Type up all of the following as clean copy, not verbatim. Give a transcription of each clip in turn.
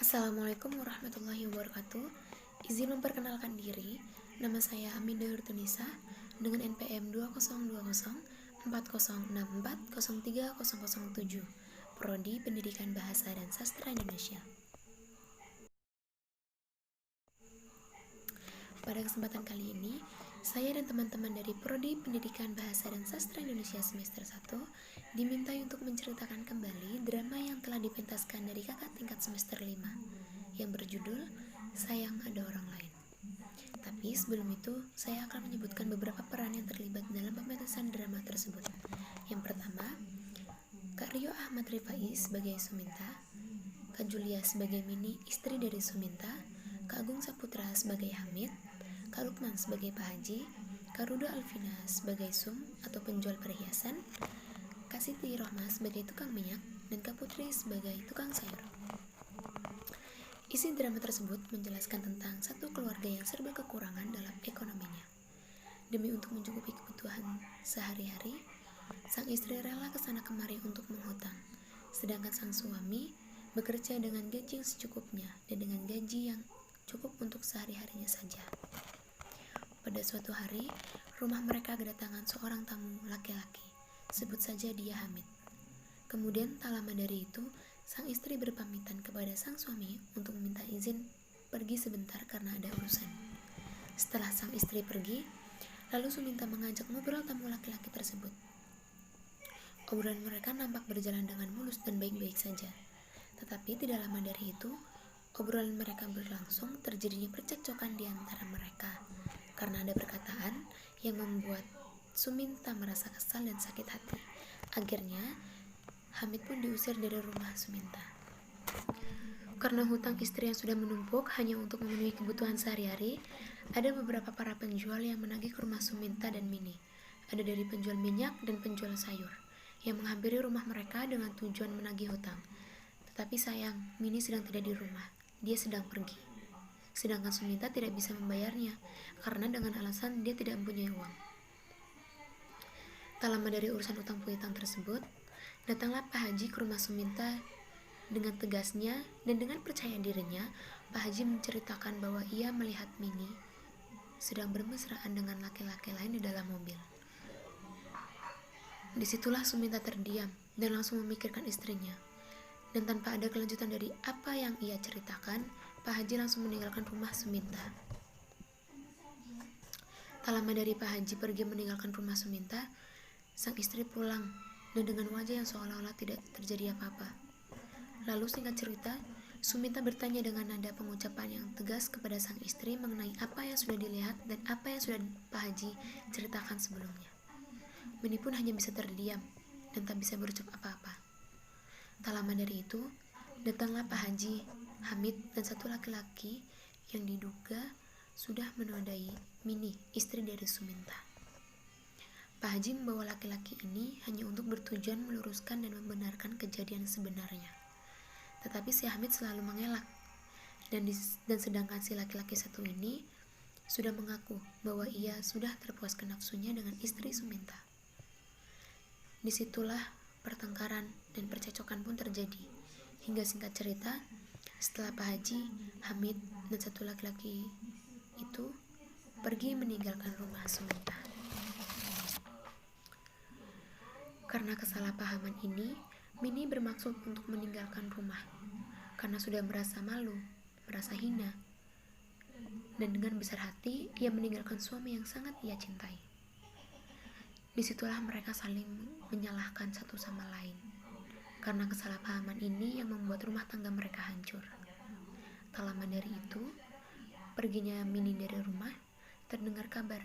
Assalamualaikum warahmatullahi wabarakatuh. Izin memperkenalkan diri, nama saya Aminda Hurtunisa dengan NPM 20204064040307, Prodi Pendidikan Bahasa dan Sastra Indonesia. Pada kesempatan kali ini, saya dan teman-teman dari Prodi Pendidikan Bahasa dan Sastra Indonesia semester 1 diminta untuk menceritakan kembali drama yang telah dipentaskan dari kakak tingkat semester 5 yang berjudul Sayang Ada Orang Lain. Tapi sebelum itu, saya akan menyebutkan beberapa peran yang terlibat dalam pementasan drama tersebut. Yang pertama, Kak Rio Ahmad Rifai sebagai Suminta, Kak Julia sebagai Mini, istri dari Suminta, Kak Agung Saputra sebagai Hamid, Kak Lukman sebagai Pak Haji, Kak Ruda Alvina sebagai Sum atau penjual perhiasan, Kak Siti Rohmah sebagai tukang minyak, dan Kak Putri sebagai tukang sayur. Isi drama tersebut menjelaskan tentang satu keluarga yang serba kekurangan dalam ekonominya. Demi untuk mencukupi kebutuhan sehari-hari, sang istri rela kesana kemari untuk menghutang, sedangkan sang suami bekerja dengan gaji yang secukupnya dan dengan gaji yang cukup untuk sehari-harinya saja. Pada suatu hari, rumah mereka kedatangan seorang tamu laki-laki, sebut saja dia Hamid. Kemudian tak lama dari itu, sang istri berpamitan kepada sang suami untuk meminta izin pergi sebentar karena ada urusan. Setelah sang istri pergi, lalu Suminta mengajak ngobrol tamu laki-laki tersebut. Obrolan mereka nampak berjalan dengan mulus dan baik-baik saja. Tetapi tidak lama dari itu, obrolan mereka berlangsung terjadinya percekcokan di antara mereka karena ada perkataan yang membuat Suminta merasa kesal dan sakit hati. Akhirnya, Hamid pun diusir dari rumah Suminta. Karena hutang istri yang sudah menumpuk hanya untuk memenuhi kebutuhan sehari-hari, ada beberapa para penjual yang menagih ke rumah Suminta dan Mini. Ada dari penjual minyak dan penjual sayur yang menghampiri rumah mereka dengan tujuan menagih hutang. Tetapi sayang, Mini sedang tidak di rumah. Dia sedang pergi. Sedangkan Suminta tidak bisa membayarnya karena dengan alasan dia tidak mempunyai uang. Tak lama dari urusan utang piutang tersebut, datanglah Pak Haji ke rumah Suminta. Dengan tegasnya dan dengan percaya dirinya, Pak Haji menceritakan bahwa ia melihat Mini sedang bermesraan dengan laki-laki lain di dalam mobil. Disitulah Suminta terdiam dan langsung memikirkan istrinya. Dan tanpa ada kelanjutan dari apa yang ia ceritakan, Pak Haji langsung meninggalkan rumah Suminta. Tak lama dari Pak Haji pergi meninggalkan rumah Suminta, sang istri pulang dan dengan wajah yang seolah-olah tidak terjadi apa-apa. Lalu singkat cerita, Suminta bertanya dengan nada pengucapan yang tegas kepada sang istri mengenai apa yang sudah dilihat dan apa yang sudah Pak Haji ceritakan sebelumnya. Mini pun hanya bisa terdiam dan tak bisa berucap apa-apa. Tak lama dari itu, datanglah Pak Haji, Hamid, dan satu laki-laki yang diduga sudah menodai Mini, istri dari Suminta. Pak Haji membawa laki-laki ini hanya untuk bertujuan meluruskan dan membenarkan kejadian sebenarnya. Tetapi si Hamid selalu mengelak, dan sedangkan si laki-laki satu ini sudah mengaku bahwa ia sudah terpuaskan nafsunya dengan istri Suminta. Disitulah pertengkaran dan percekcokan pun terjadi, hingga singkat cerita, setelah Pak Haji, Hamid, dan satu laki-laki itu pergi meninggalkan rumah Suminta. Karena kesalahpahaman ini, Mini bermaksud untuk meninggalkan rumah karena sudah merasa malu, merasa hina, dan dengan besar hati ia meninggalkan suami yang sangat ia cintai. Disitulah mereka saling menyalahkan satu sama lain karena kesalahpahaman ini yang membuat rumah tangga mereka hancur. Tak lama dari itu, perginya Mini dari rumah, terdengar kabar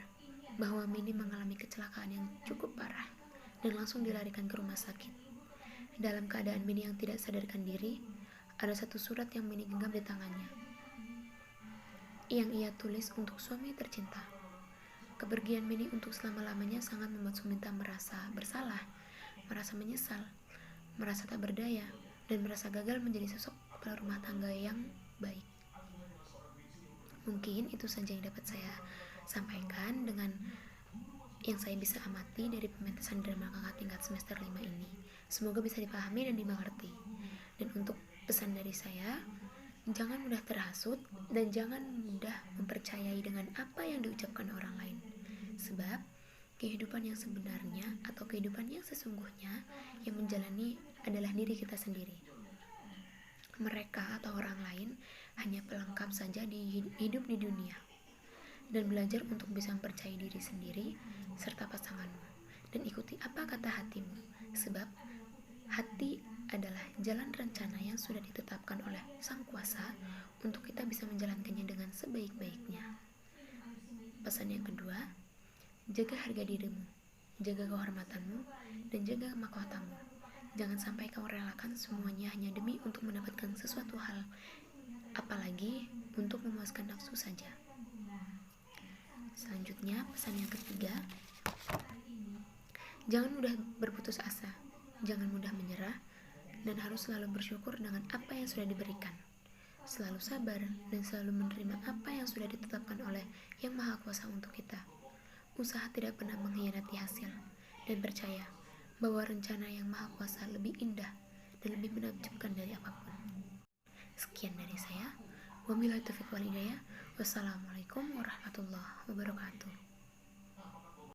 bahwa Mini mengalami kecelakaan yang cukup parah dan langsung dilarikan ke rumah sakit. Dalam keadaan Mini yang tidak sadarkan diri, ada satu surat yang Mini genggam di tangannya, yang ia tulis untuk suami tercinta. Kepergian Mini untuk selama-lamanya sangat membuat Suminta merasa bersalah, merasa menyesal, merasa tak berdaya, dan merasa gagal menjadi sosok kepala rumah tangga yang baik. Mungkin itu saja yang dapat saya sampaikan dengan yang saya bisa amati dari pementasan drama kakak tingkat semester 5 ini. Semoga bisa dipahami dan dimengerti. Dan untuk pesan dari saya, Jangan mudah terhasut dan jangan mudah mempercayai dengan apa yang diucapkan orang lain. Sebab kehidupan yang sebenarnya atau kehidupan yang sesungguhnya yang menjalani adalah diri kita sendiri. Mereka atau orang lain hanya pelengkap saja di hidup di dunia. Dan belajar untuk bisa mempercayai diri sendiri serta pasanganmu dan ikuti apa kata hatimu, sebab hati adalah jalan rencana yang sudah ditetapkan oleh Sang Kuasa untuk kita bisa menjalankannya dengan sebaik-baiknya. Pesan yang kedua, jaga harga dirimu, jaga kehormatanmu, dan jaga mahkotamu. Jangan sampai kau relakan semuanya hanya demi untuk mendapatkan sesuatu hal, apalagi untuk memuaskan nafsu saja. Selanjutnya, pesan yang ketiga, jangan mudah berputus asa, jangan mudah menyerah, dan harus selalu bersyukur dengan apa yang sudah diberikan. Selalu sabar dan selalu menerima apa yang sudah ditetapkan oleh Yang Maha Kuasa untuk kita. Usaha tidak pernah mengkhianati hasil, dan percaya bahwa rencana Yang Maha Kuasa lebih indah dan lebih menakjubkan dari apapun. Sekian dari saya. Wabillahi taufiq wal hidayah. Wassalamualaikum warahmatullahi wabarakatuh.